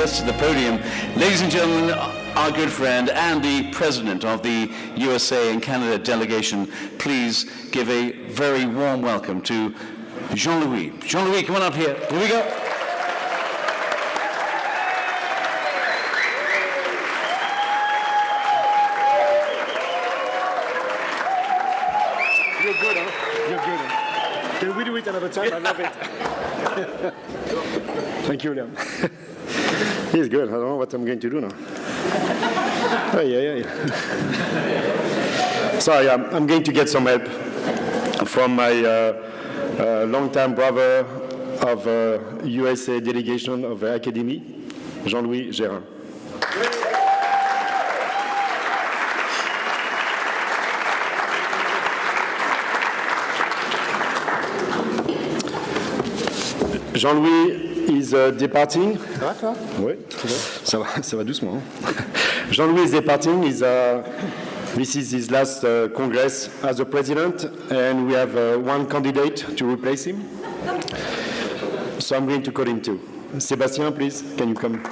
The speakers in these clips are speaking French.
gets to the podium. Ladies and gentlemen, our good friend and the president of the USA and Canada delegation, please give a very warm welcome to Jean-Louis. Jean-Louis, come on up here. Here we go. You're good, huh? You're good. Huh? Can we do it another time? I love it. Thank you, Liam. He's good. I don't know what I'm going to do now. Sorry, I'm going to get some help from my longtime brother of USA delegation of the Academy, Jean-Louis Gérin. Jean-Louis is departing. Ça va, toi? Oui, ça va doucement. Jean-Louis is departing. This is his last Congress as a president, and we have one candidate to replace him. So I'm going to call him too. Sébastien, please, can you come?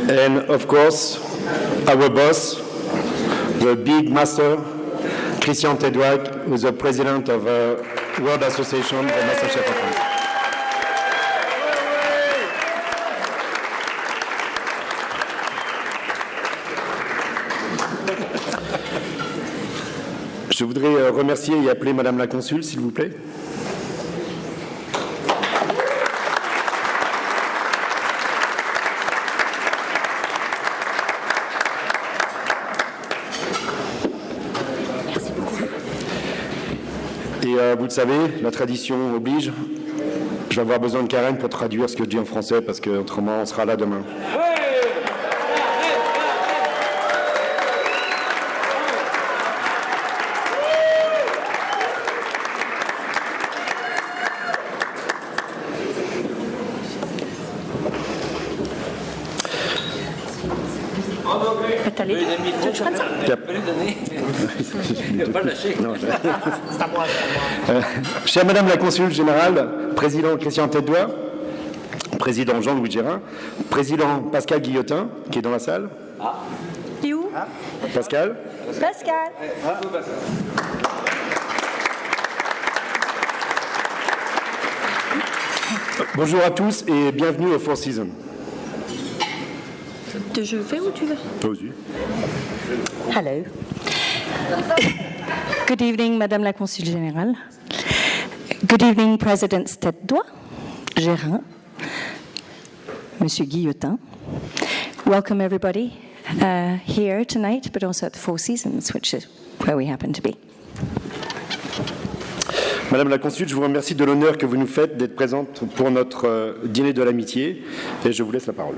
And of course, our boss, the big master, Christian Tedouag, who is the president of the World Association of Master Chef of France. Je voudrais remercier et appeler Madame la Consul, s'il vous plaît. Vous le savez, la tradition oblige. Je vais avoir besoin de Karen pour traduire ce que je dis en français, parce qu'autrement, on sera là demain. Chère Madame la Consul Générale, Président Christian Tedouag, Président Jean-Louis Gérin, Président Pascal Guillotin, qui est dans la salle. Et où? Pascal. Pascal. Bonjour à tous et bienvenue au Four Seasons. Je fais où tu veux? Vas-y. Hello. Good evening, Madame la Consul Générale. Good evening, President Tedouag, Gérin, Monsieur Guillotin. Welcome, everybody, here tonight, but also at the Four Seasons, which is where we happen to be. Madame la Consul, je vous remercie de l'honneur que vous nous faites d'être présente pour notre dîner de l'amitié, et je vous laisse la parole.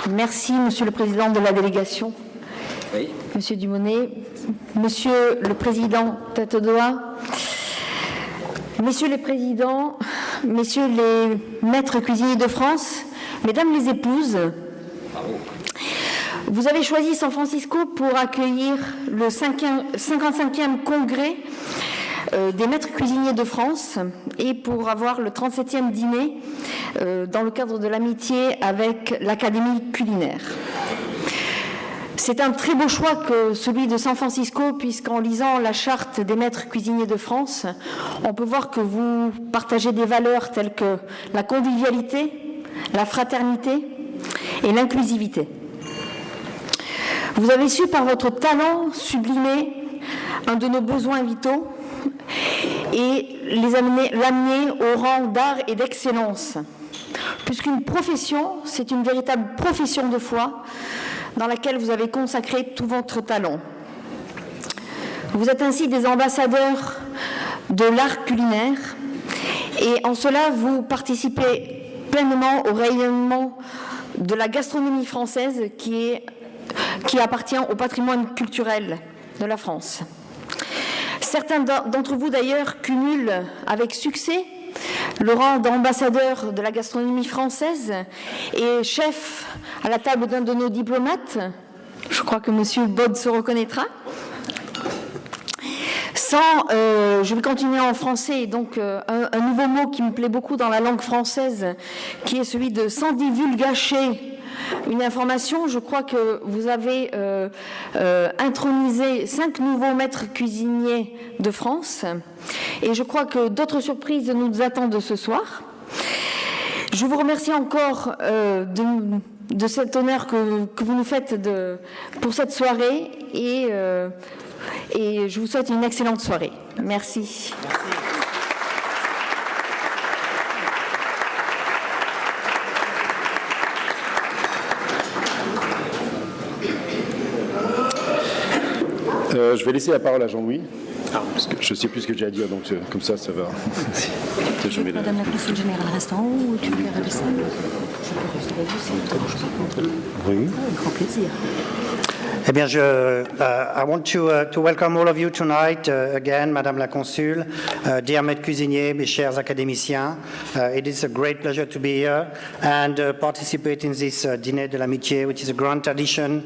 Merci, Monsieur le Président de la délégation, oui. Monsieur Dumonet, Monsieur le Président Tedouag, Messieurs les Présidents, Messieurs les Maîtres cuisiniers de France, Mesdames les épouses, bravo. Vous avez choisi San Francisco pour accueillir le 55e congrès des maîtres cuisiniers de France et pour avoir le 37e dîner dans le cadre de l'amitié avec l'Académie culinaire. C'est un très beau choix que celui de San Francisco, puisqu'en lisant la charte des maîtres cuisiniers de France, on peut voir que vous partagez des valeurs telles que la convivialité, la fraternité et l'inclusivité. Vous avez su, par votre talent, sublimer un de nos besoins vitaux et l'amener au rang d'art et d'excellence. Puisqu'une profession, c'est une véritable profession de foi dans laquelle vous avez consacré tout votre talent. Vous êtes ainsi des ambassadeurs de l'art culinaire et en cela, vous participez pleinement au rayonnement de la gastronomie française qui appartient au patrimoine culturel de la France. Certains d'entre vous d'ailleurs cumulent avec succès le rang d'ambassadeur de la gastronomie française et chef à la table d'un de nos diplomates. Je crois que M. Bod se reconnaîtra. Je vais continuer en français, donc un nouveau mot qui me plaît beaucoup dans la langue française, qui est celui de sans divulgacher une information. Je crois que vous avez intronisé 5 nouveaux maîtres cuisiniers de France, et je crois que d'autres surprises nous attendent ce soir. Je vous remercie encore de cet honneur que vous nous faites pour cette soirée, et je vous souhaite une excellente soirée. Merci. Je vais laisser la parole à Jean-Louis, parce que je ne sais plus ce que j'ai à dire, donc comme ça va. Madame la Consul Générale reste en haut, tu peux faire ça. Oui. Grand plaisir. Eh bien, I want to welcome all of you tonight again, Madame la Consul, dear maîtres cuisiniers, mes chers académiciens. It is a great pleasure to be here and participate in this Dîner de l'Amitié, which is a grand tradition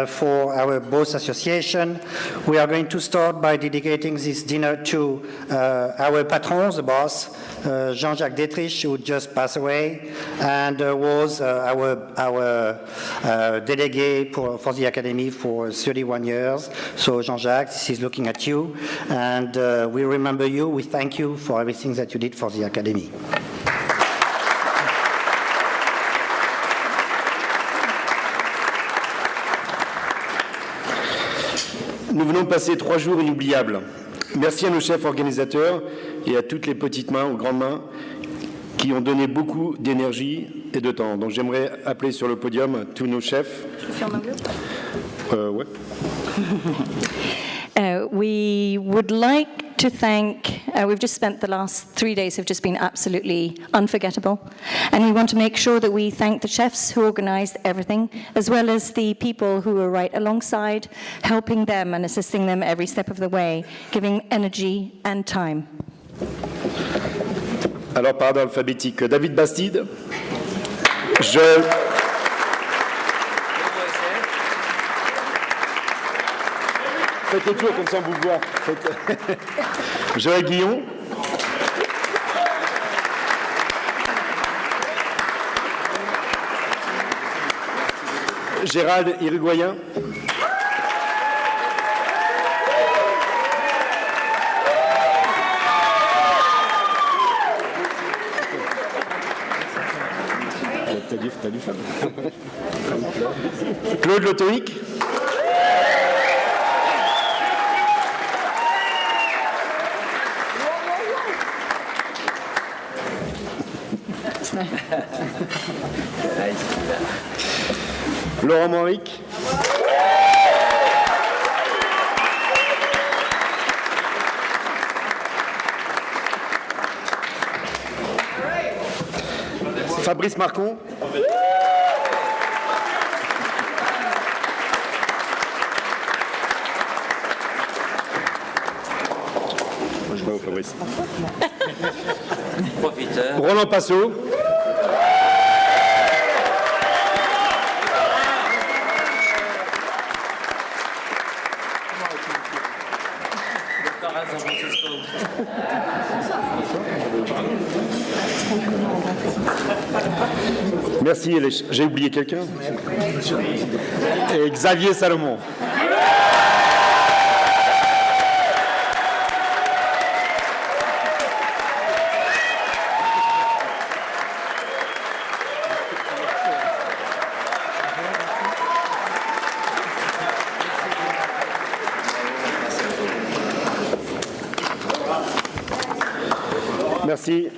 for our both association. We are going to start by dedicating this dinner to our patrons, the boss, Jean-Jacques Détrich, who just passed away, and was our délégué for the Academy for 31 years. So, Jean-Jacques, this is looking at you, and we remember you. We thank you for everything that you did for the Academy. Nous venons de passer 3 jours inoubliables. Merci à nos chefs organisateurs et à toutes les petites mains, aux grandes mains, qui ont donné beaucoup d'énergie et de temps. Donc j'aimerais appeler sur le podium tous nos chefs. Je peux faire en anglais? Ouais. We would like to thank, we've just spent the last 3 days have just been absolutely unforgettable. And we want to make sure that we thank the chefs who organised everything, as well as the people who were right alongside, helping them and assisting them every step of the way, giving energy and time. Alors, par ordre alphabétique, David Bastide. Faites le tour comme ça on vous voit. Joël Guillon. Gérald Irigoyen. T'as du femme. Claude Lotoïc. Laurent Manrique. Fabrice Marcon. Je vois Fabrice. Profiteur. Roland Passot. Merci, j'ai oublié quelqu'un. Et Xavier Salomon. Merci.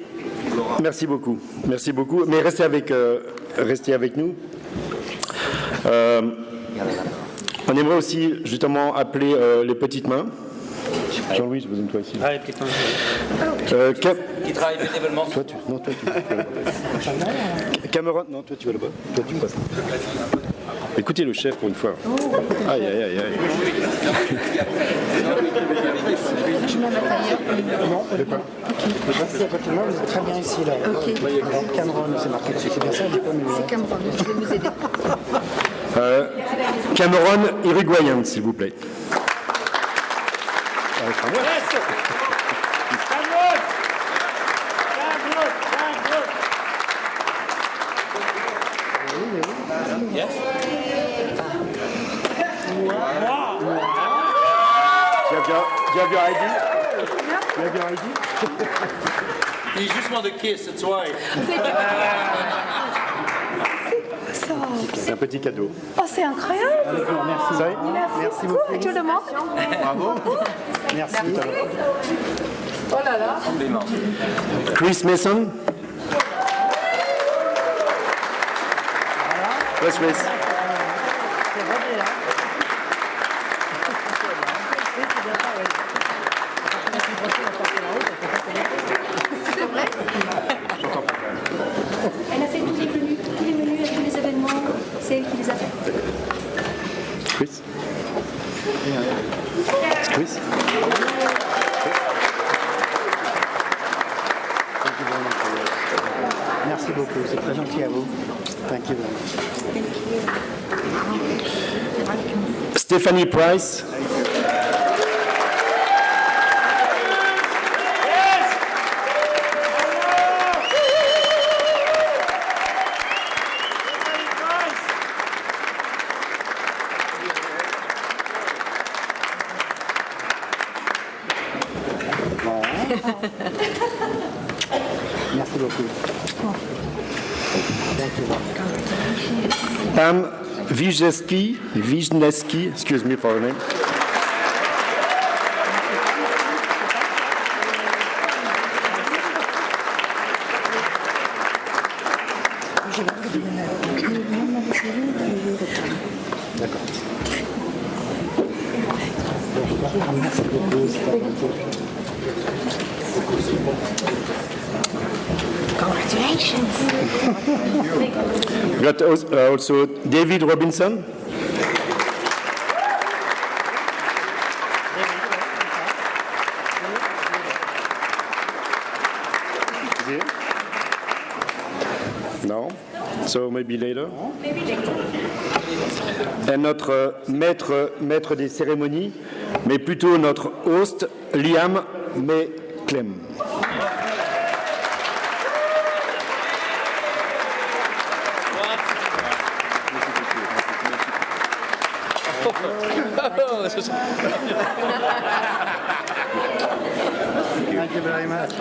Merci beaucoup. Merci beaucoup. Mais restez avec nous. On aimerait aussi justement appeler les petites mains. Jean-Louis, j'ai besoin de toi ici. Ah, les petites mains. Qui travaille bénévolement. Toi, tu vas là-bas. Cameron, non, toi, tu vas là-bas. Toi, tu me passes. Écoutez le chef pour une fois. Aïe, aïe, aïe, aïe. Non, de quoi Merci à côté de moi, vous êtes très bien ici, là. Ok. Cameroun, c'est marqué dessus, c'est bien ça, j'ai pas mis. C'est Cameroun, je vais vous aider. Cameron, uruguayen, s'il vous plaît. Do you have your ID? Do you have your ID? He just wanted a kiss, that's why. C'est un petit cadeau. Oh, c'est incroyable. Vous savez? Merci beaucoup. Tu le montres? Bravo. Merci. Oh là là. Chris Mason. Yes, Chris. Elle a fait tous les menus et tous les événements. C'est elle qui les a fait. Chris. It's Chris. Merci beaucoup, c'est très gentil à vous. Thank you very much. Stephanie Price. Merci beaucoup. Pam Wijneski, excuse me for the name. We got also David Robinson. Is he here? No? So maybe later? Et notre maître des cérémonies, mais plutôt notre host, Liam Clem. Thank you very much.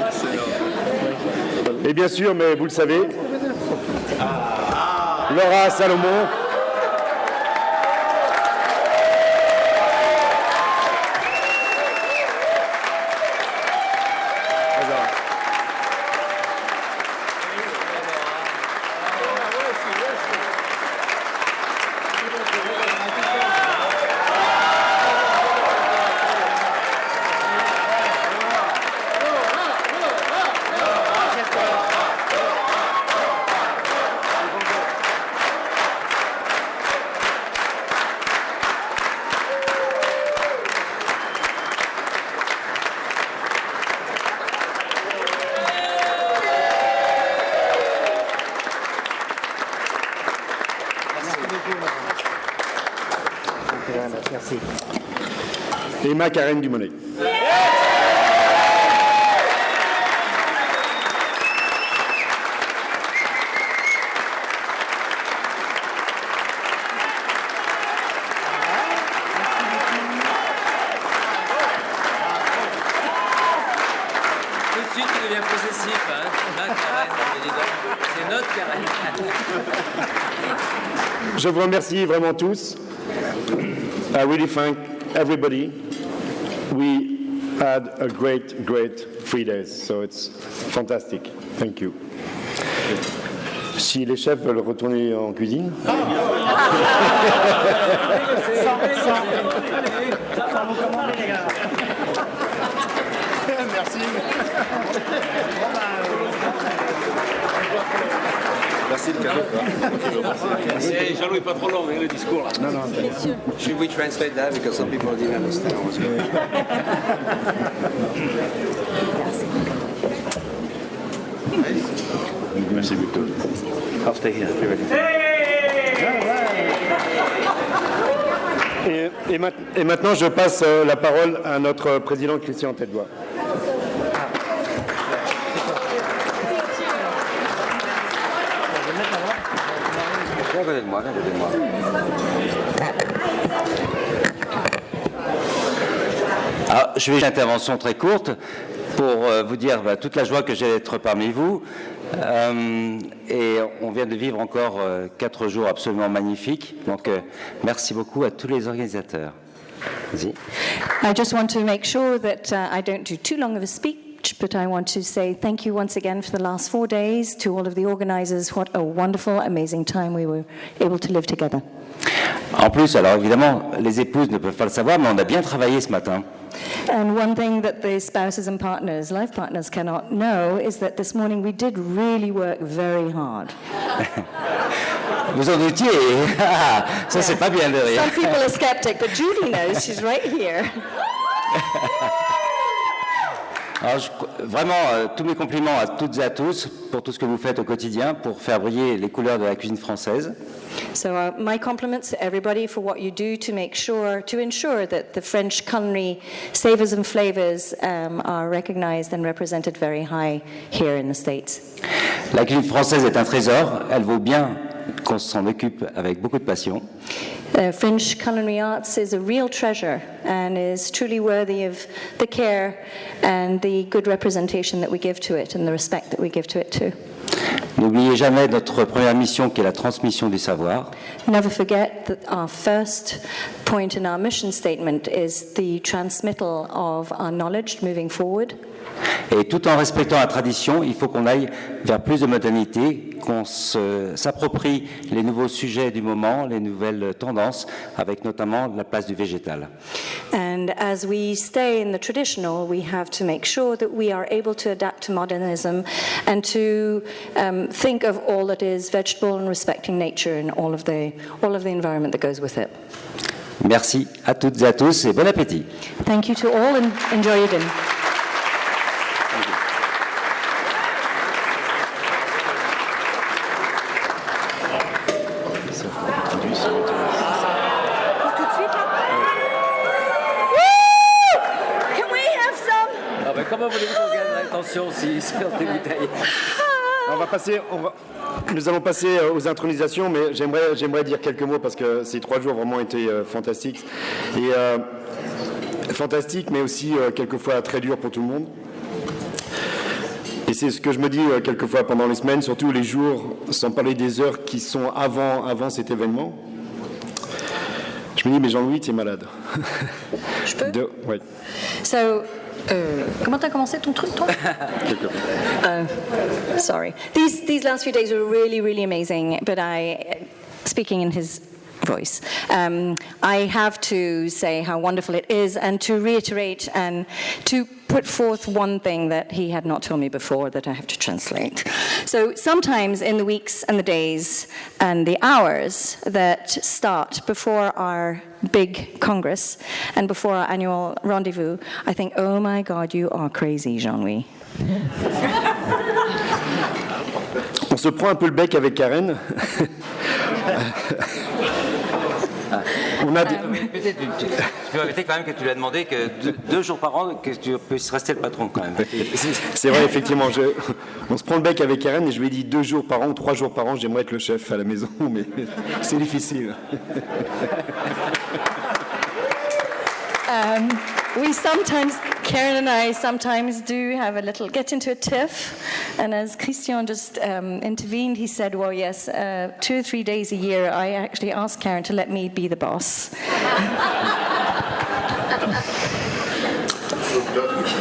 Et bien sûr, mais vous le savez, Laura Salomon. Merci. Et Macarène Dumonet. Tout de suite, il devient possessif. Hein. Ma Karen, c'est notre Karen. Je vous remercie vraiment tous. I really thank everybody. We had a great 3 days, so it's fantastic. Thank you. Si les chefs veulent retourner en cuisine. Merci. Merci le cadeau. Jean-Louis, pas trop long, hein, le discours là. Non, non. Should we translate that because some people didn't understand what's going on? Merci beaucoup. I'll stay here. Be ready. Et maintenant, je passe la parole à notre président Christian Tête-Bois. Viens à côté de moi, viens à côté de moi. Alors, je vais une intervention très courte pour vous dire toute la joie que j'ai d'être parmi vous. Et on vient de vivre encore 4 jours absolument magnifiques. Donc, merci beaucoup à tous les organisateurs. Vas-y. I just want to make sure that I don't do too long of a speech, but I want to say thank you once again for the last 4 days to all of the organisers. What a wonderful, amazing time we were able to live together. En plus, alors évidemment, les épouses ne peuvent pas le savoir, mais on a bien travaillé ce matin. And one thing that the spouses and partners, life partners, cannot know is that this morning we did really work very hard. Vous en doutiez? Ça, c'est pas bien de rire. Some people are skeptic, but Julie knows. She's right here. Alors, vraiment, tous mes compliments à toutes et à tous pour tout ce que vous faites au quotidien pour faire briller les couleurs de la cuisine française. So my compliments to everybody for what you do to ensure that the French culinary savors and flavors are recognized and represented very high here in the States. La cuisine française est un trésor. Elle vaut bien qu'on s'en occupe avec beaucoup de passion. French culinary arts is a real treasure and is truly worthy of the care and the good representation that we give to it and the respect that we give to it too. N'oubliez jamais notre première mission qui est la transmission du savoir. Never forget that our first point in our mission statement is the transmittal of our knowledge moving forward. Et tout en respectant la tradition, il faut qu'on aille vers plus de modernité, qu'on s'approprie les nouveaux sujets du moment, les nouvelles tendances, avec notamment la place du végétal. And as we stay in the traditional, we have to make sure that we are able to adapt to modernism and to think of all that is vegetable and respecting nature and all of the environment that goes with it. Merci à toutes et à tous et bon appétit. Thank you to all and enjoy your dinner. Comment voulez-vous qu'on gagne l'attention si on des bouteilles? Nous allons passer aux intronisations, mais j'aimerais dire quelques mots parce que ces 3 jours vraiment été fantastiques. Fantastiques, mais aussi quelquefois très durs pour tout le monde. Et c'est ce que je me dis quelquefois pendant les semaines, surtout les jours, sans parler des heures qui sont avant cet événement. Je me dis, mais Jean-Louis, tu es malade. Je peux? Oui. So, comment t'as commencé ton truc, toi? Sorry. These last few days were really, really amazing, but speaking in his voice, I have to say how wonderful it is and to reiterate and to put forth one thing that he had not told me before that I have to translate. So sometimes in the weeks and the days and the hours that start before our big Congress and before our annual rendezvous, I think, oh my God, you are crazy, Jean-Louis. On se prend un peu le bec avec Karen. Peut-être tu peux répéter quand même que tu lui as demandé que 2 jours par an que tu puisses rester le patron quand même. C'est vrai, effectivement. On se prend le bec avec Karen et je lui ai dit 2 jours par an ou 3 jours par an, j'aimerais être le chef à la maison, mais c'est difficile. Karen and I sometimes do have get into a tiff, and as Christian just intervened, he said, well, yes, 2 or 3 days a year, I actually asked Karen to let me be the boss.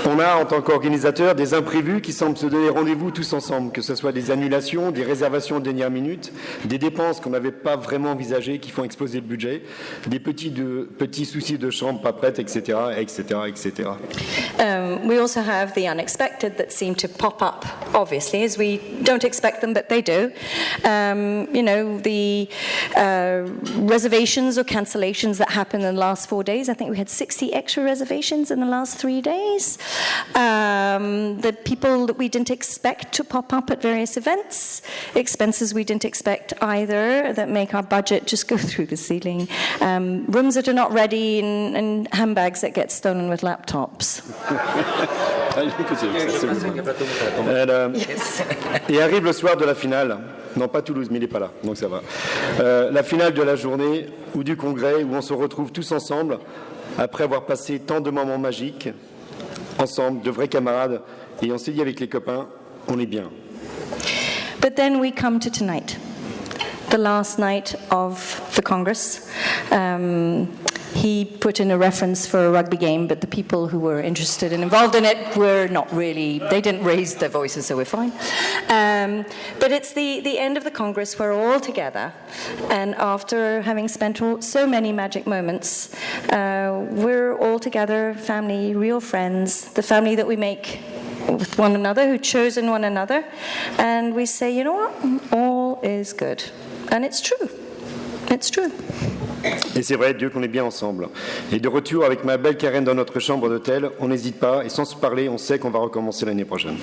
On a, en tant qu'organisateur, des imprévus qui semblent se donner rendez-vous tous ensemble, que ce soit des annulations, des réservations de dernière minute, des dépenses qu'on n'avait pas vraiment envisagées qui font exploser le budget, des petits soucis de chambre pas prête, etc., etc., etc. We also have the unexpected that seem to pop up, obviously, as we don't expect them, but they do. The reservations or cancellations that happened in the last 4 days. I think we had 60 extra reservations in the last 3 days. The people that we didn't expect to pop up at various events, expenses we didn't expect either that make our budget just go through the ceiling, rooms that are not ready, and handbags that get stolen with laptops. Et arrive le soir de la finale, non pas Toulouse, mais il n'est pas là, donc ça va. La finale de la journée ou du congrès où on se retrouve tous ensemble après avoir passé tant de moments magiques, ensemble, de vrais camarades, et on s'est dit avec les copains, on est bien. But then we come to tonight, the last night of the Congress. He put in a reference for a rugby game, but the people who were interested and involved in it were not really, they didn't raise their voices, so we're fine. But it's the end of the Congress, we're all together, and after having spent so many magic moments, we're all together, family, real friends, the family that we make with one another, who chosen one another, and we say, you know what, all is good. And it's true. It's true. Et c'est vrai, Dieu qu'on est bien ensemble. Et de retour avec ma belle Karen dans notre chambre d'hôtel, on n'hésite pas, et sans se parler, on sait qu'on va recommencer l'année prochaine.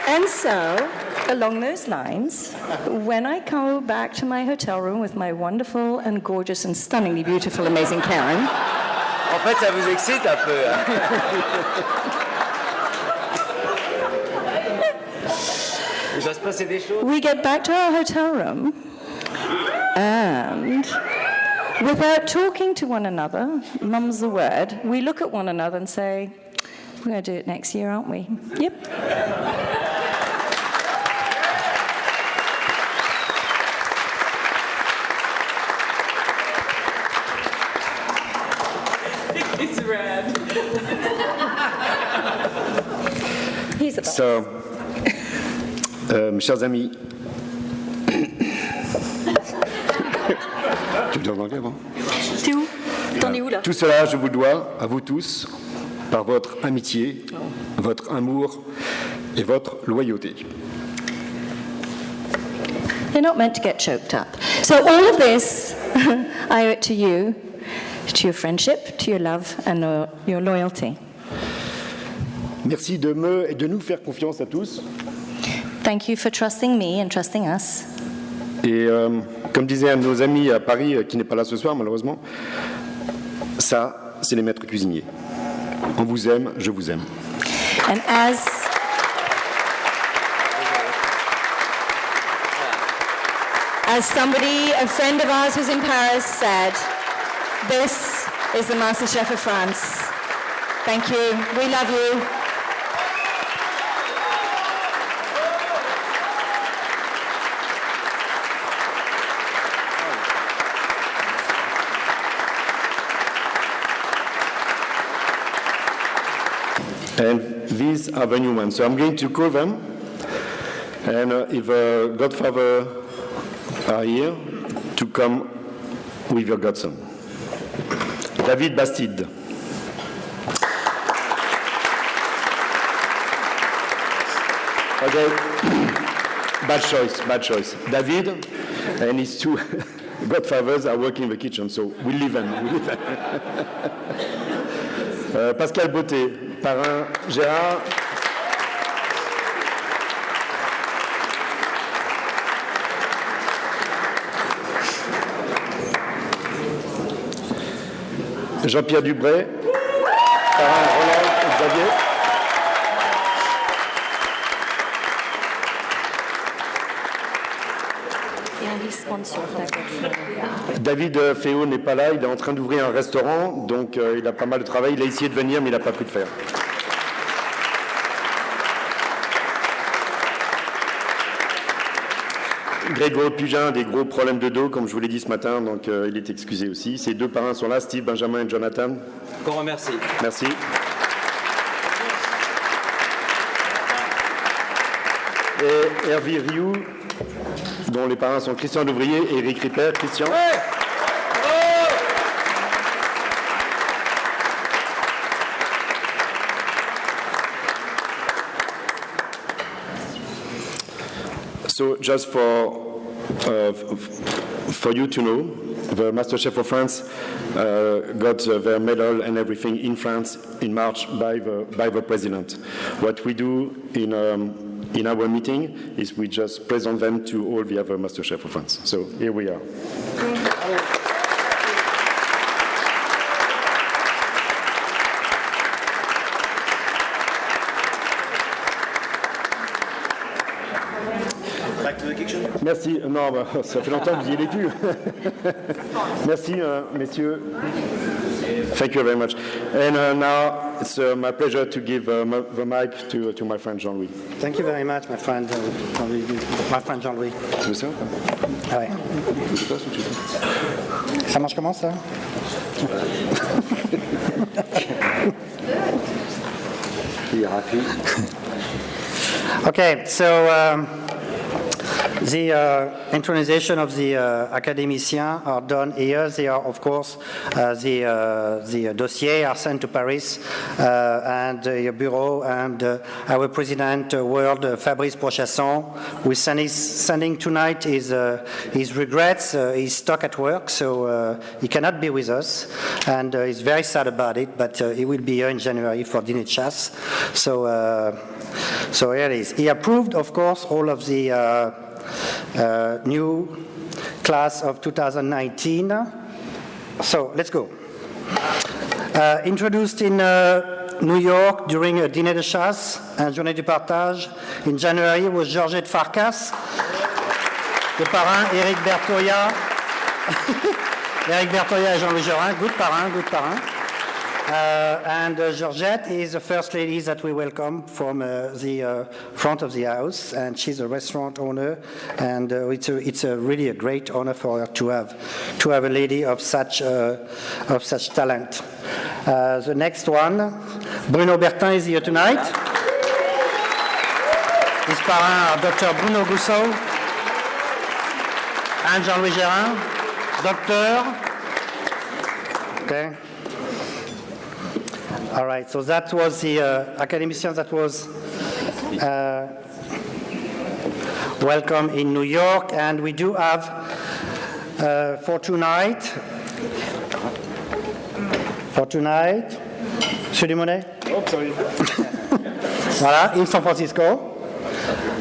And so, along those lines, when I go back to my hotel room with my wonderful and gorgeous and stunningly beautiful, amazing Karen, En fait, ça vous excite un peu. Hein. Il va se passer des choses. we get back to our hotel room, and without talking to one another, mum's the word, we look at one another and say, we're going to do it next year, aren't we? Yep. It's red. He's the boss. So, mes chers amis, tu veux dire en anglais, bon? T'es où? T'en es où là? Tout cela, je vous le dois, à vous tous, par votre amitié, votre amour et votre loyauté. They're not meant to get choked up. So all of this, I owe it to you, to your friendship, to your love, and your loyalty. Merci de me et de nous faire confiance à tous. Thank you for trusting me and trusting us. Et comme disait un de nos amis à Paris, qui n'est pas là ce soir malheureusement, ça, c'est les maîtres cuisiniers. On vous aime, je vous aime. And as somebody, a friend of ours who's in Paris said, this is the Master Chef of France. Thank you. We love you. And these are the new ones. So I'm going to call them. And if Godfather are here, to come with your godson. David Bastide. Okay. Bad choice. David and his two godfathers are working in the kitchen, so we leave them. Pascal Beauté, parrain Gérard. Jean-Pierre Dubray, parrain Roland et Xavier. David Féo n'est pas là, il est en train d'ouvrir un restaurant, donc il a pas mal de travail. Il a essayé de venir, mais il n'a pas pu le faire. Grégory Pugin a des gros problèmes de dos, comme je vous l'ai dit ce matin, donc il est excusé aussi. Ses deux parrains sont là, Steve, Benjamin et Jonathan. Qu'on remercie. Merci. Et Hervé Rioux, dont les parrains sont Christian Louvrier et Eric Ripper. Christian. So just for you to know, the MasterChef of France got their medal and everything in France in March by the president. What we do in our meeting is we just present them to all the other MasterChef of France. So here we are. Merci. Non, bah, ça fait longtemps que vous y allez plus. Merci, messieurs. Thank you very much. And now it's my pleasure to give the mic to my friend Jean-Louis. Thank you very much, my friend Jean-Louis. Tu veux ça? Ah ouais. Ça marche comment, ça? Il est rapide. Okay, so the intronization of the academiciens are done here. They are, of course, the dossiers are sent to Paris and your bureau and our president, world Fabrice Prochasson, who is sending tonight his regrets. He's stuck at work, so he cannot be with us, and he's very sad about it. But he will be here in January for Dîner de Chasse. So here it is. He approved, of course, all of the new class of 2019. So let's go. Introduced in New York during a Dîner de Chasse, un journée du partage in January was Georgette Farkas, le parrain Éric Bertoya, Éric Bertoya et Jean-Louis Gerin, good parrain. And Georgette is the first lady that we welcome from the front of the house, and she's a restaurant owner, and it's really a great honor for her to have a lady of such talent. The next one, Bruno Bertin is here tonight. His parrains are Dr. Bruno Gousseau and Jean-Louis Gerin, doctor. Okay. All right, so that was the academician that was welcome in New York, and we do have for tonight, Monsieur Dumonet? Oh, sorry. Voilà, in San Francisco.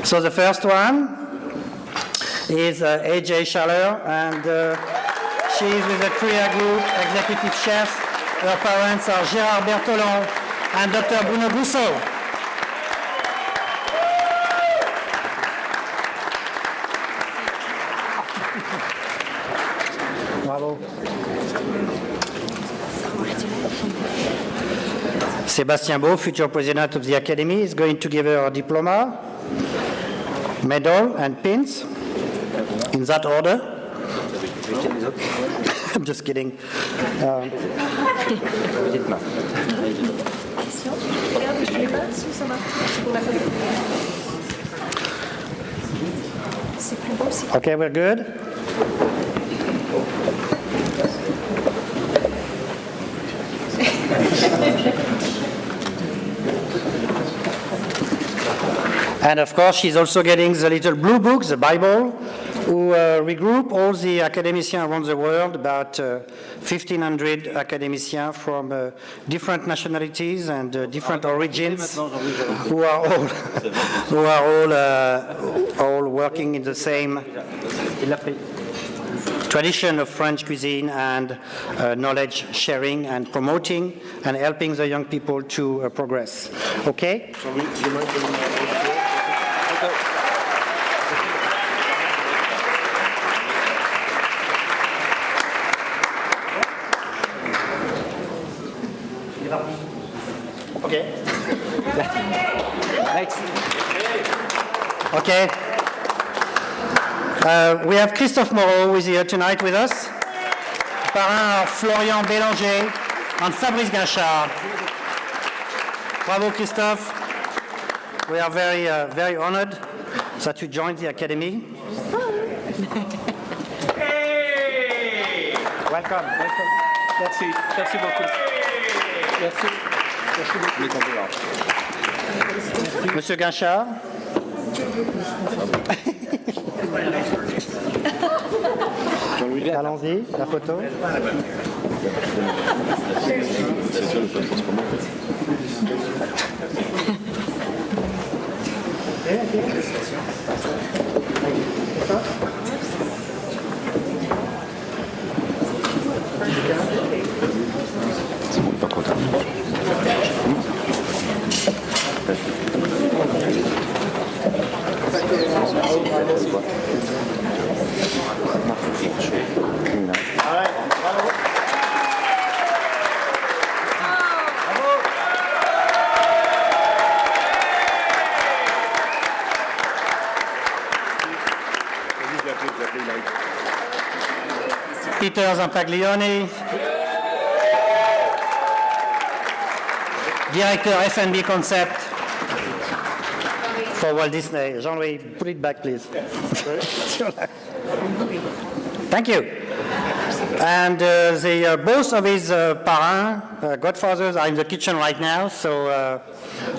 So the first one is AJ Schaller, and she is with the Korea Group Executive Chef. Her parents are Gérard Bertolon and Dr. Bruno Gousseau. Bravo. Sébastien Beau, future president of the Academy, is going to give her a diploma, medal, and pins, in that order. I'm just kidding. Okay, we're good. And of course, she's also getting the little blue book, the Bible, who regroup all the academicians around the world, about 1,500 academicians from different nationalities and different origins, who are all working in the same tradition of French cuisine and knowledge sharing and promoting and helping the young people to progress. Okay? Okay. Next. Okay. We have Christophe Moreau who is here tonight with us. Parrain Florian Bélanger and Fabrice Guinchard. Bravo, Christophe. We are very honored that you joined the Academy. Welcome. Merci beaucoup. Merci beaucoup. Monsieur Guinchard. Allons-y, la photo. Pas trop tard. Peter Zampaglione, directeur F&B Concept for Walt Disney. Jean-Louis, put it back, please. Thank you. And both of his parents, godfathers, are in the kitchen right now, so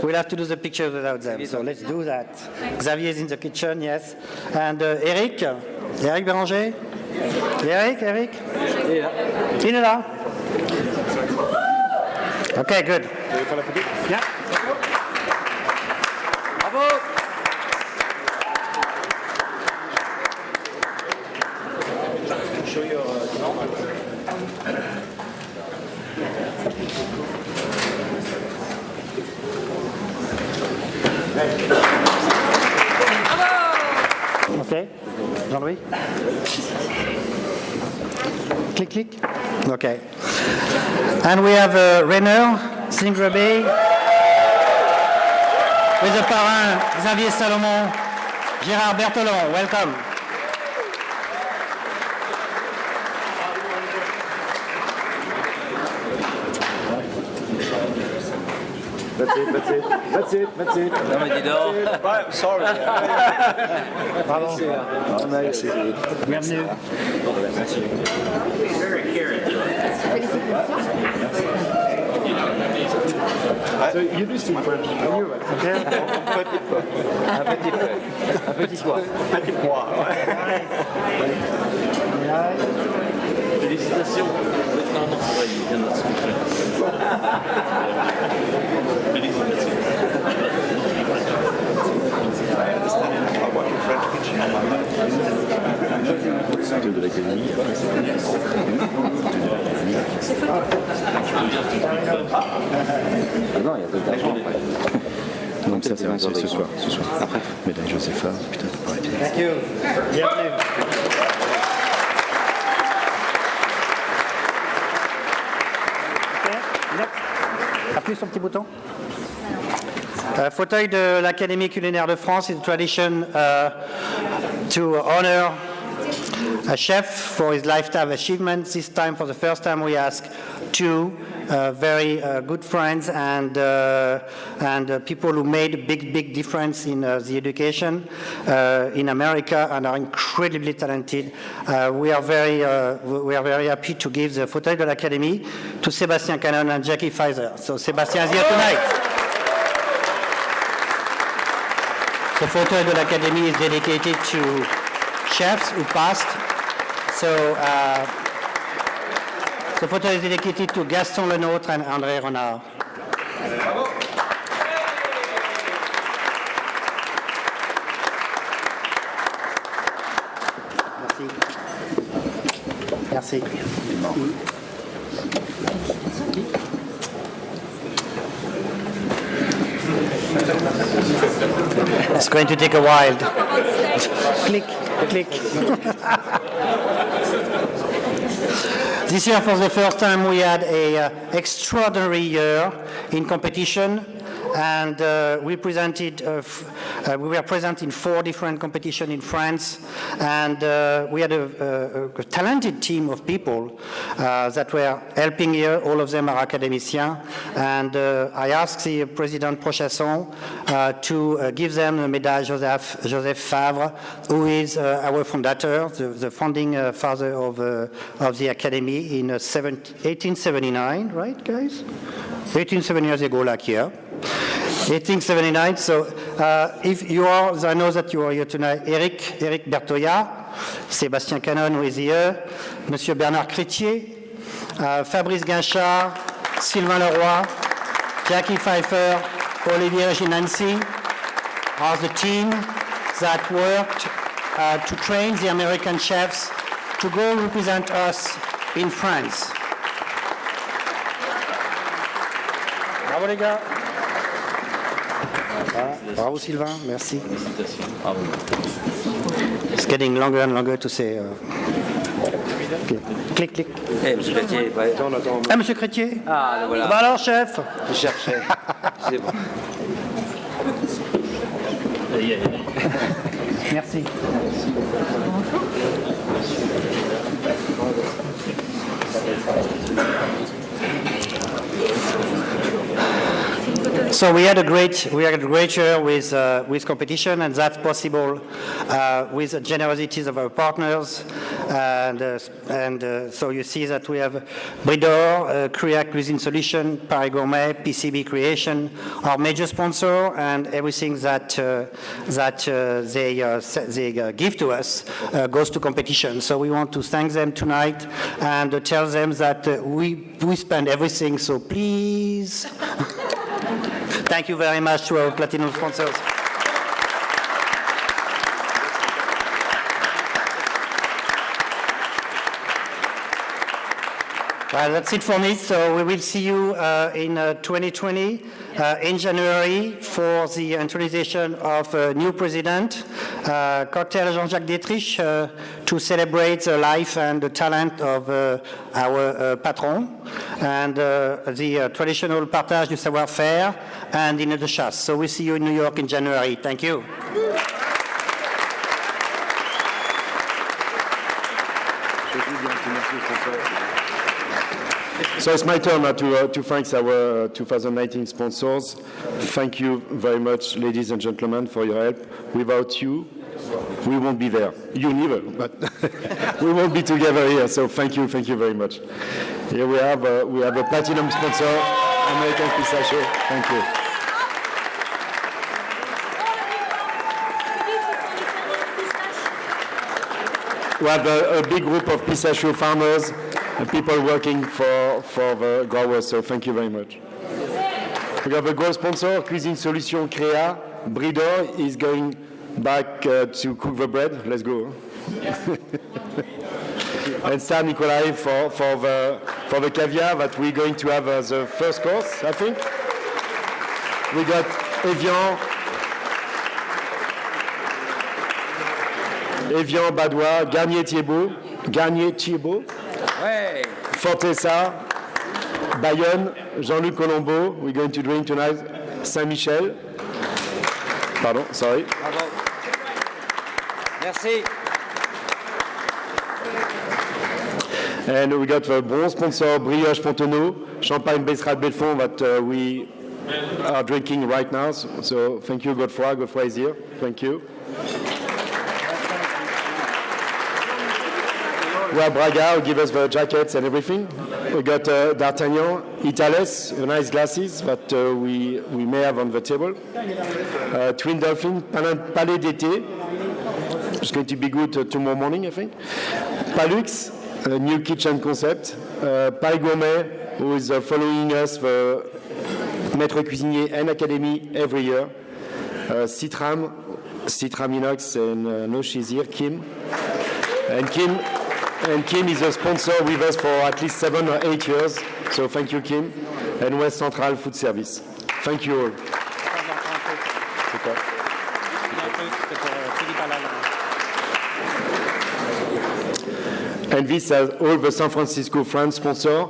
we'll have to do the picture without them. So let's do that. Xavier is in the kitchen, yes. And Eric Béranger. Eric? Il est là. Okay, good. Yeah. Bravo. Okay. Jean-Louis? Click. Okay. And we have Rainer Singrabe with the parrain Xavier Salomon, Gérard Berthelon. Welcome. That's it. Non mais dis donc. Sorry. Bravo. Bienvenue. So you do speak French, I knew it. Un petit pois. Petit pois. Félicitations. Non, c'est vrai, il vient de se De l'académie. Non, il y a d'autres argent après. Donc ça, c'est ce soir. Après. Médaille Josepha, putain, ça paraît bien. Thank you. Bienvenue. Appuie sur le petit bouton. Fauteuil de l'Académie culinaire de France, it's a tradition to honor a chef for his lifetime achievements. This time, for the first time, we ask two very good friends and people who made a big difference in the education in America and are incredibly talented. We are very happy to give the Fauteuil de l'Académie to Sébastien Canon and Jackie Pfizer. So Sébastien is here tonight. The Fauteuil de l'Académie is dedicated to chefs who passed. So the fauteuil is dedicated to Gaston Lenôtre and André Renard. Merci. It's going to take a while. Click. This year, for the first time, we had an extraordinary year in competition. and we were present in 4 different competitions in France, and we had a talented team of people that were helping here. All of them are academicians, and I asked the President Prochasson to give them the médaille Joseph Favre, who is our fondateur, the founding father of the Academy in 1879, right, guys? 18 years ago, like here. 1879. So, if you are, I know that you are here tonight. Eric Bertoya, Sébastien Canon, who is here, Monsieur Bernard Crétier, Fabrice Guinchard, Sylvain Leroy, Jackie Pfeiffer, Olivier Ginansi are the team that worked to train the American chefs to go represent us in France. Bravo les gars. Voilà. Bravo Sylvain, merci. It's getting longer and longer to say. Okay. Clic, clic. Eh, monsieur Crétier, ouais. Ah, monsieur Crétier. Ah, le voilà. Bah alors, chef. Je cherchais. C'est bon. Merci. So we had a great year with competition, and that's possible with the generosities of our partners. And so you see that we have Bridor, Korea Cuisine Solution, Paris Gourmet, PCB Creation, our major sponsor, and everything that they give to us goes to competition. So we want to thank them tonight and tell them that we spend everything. So please. Thank you very much to our platinum sponsors. Well, that's it for me. So we will see you in 2020 in January for the introduction of a new president, Cocktail Jean-Jacques Dietrich, to celebrate the life and the talent of our patron, and the traditional partage du savoir-faire and dinner de chasse. So we see you in New York in January. Thank you. So it's my turn now to thank our 2019 sponsors. Thank you very much, ladies and gentlemen, for your help. Without you, we won't be there. You neither, but we won't be together here. So thank you very much. Here we have a platinum sponsor, American Pistachio. Thank you. We have a big group of pistachio farmers and people working for the growers, so thank you very much. We have a gold sponsor, Cuisine Solution Crea. Bridor is going back to cook the bread. Let's go. And Star Nikolai for the caviar that we're going to have as the first course, I think. We got Evian Badois, Garnier Thiebaud, Ouais. Fortessa, Bayonne, Jean-Luc Colombo, we're going to drink tonight, Saint-Michel. Pardon, sorry. Bravo. Merci. And we got the bronze sponsor, Brioche Fontenot, Champagne Besserat Belfond that we are drinking right now. So thank you, Godefroy. Godefroy is here. Thank you. We have Braga, who give us the jackets and everything. We got D'Artagnan, Itales, nice glasses that we may have on the table. Twin Dolphin, Palais d'été. It's going to be good tomorrow morning, I think. Palux, a new kitchen concept. Paris Gourmet, who is following us, the Maître Cuisinier and Academy every year. Citram Inox, and no, she's here, Kim. And Kim is a sponsor with us for at least 7 or 8 years. So thank you, Kim. And West Central Food Service. Thank you all. And this has all the San Francisco friends sponsor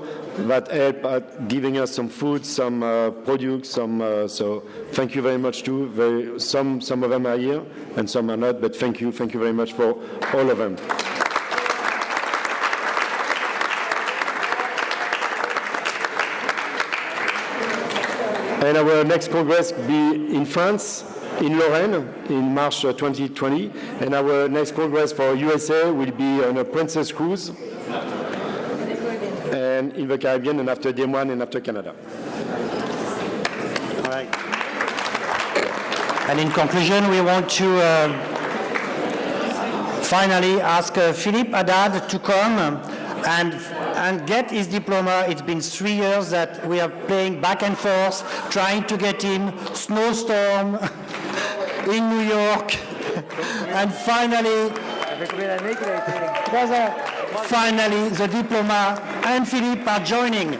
that help at giving us some food, some products, so thank you very much too. Some of them are here and some are not, but thank you very much for all of them. And our next Congress will be in France, in Lorraine, in March 2020. And our next Congress for USA will be on a Princess Cruise, and in the Caribbean, and after Day 1 and after Canada. All right. And in conclusion, we want to finally ask Philippe Haddad to come and get his diploma. It's been 3 years that we are playing back and forth, trying to get him, snowstorm in New York, and finally, the diploma and Philippe are joining.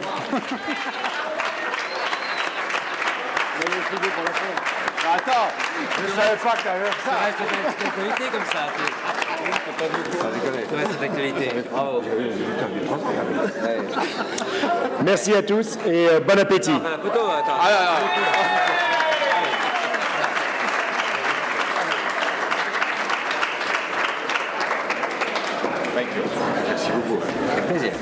Attends, je savais pas que t'avais ça. Ça reste d'actualité comme ça. Ça reste d'actualité. Bravo. Merci à tous et bon appétit. La photo, attends. Merci beaucoup. Plaisir.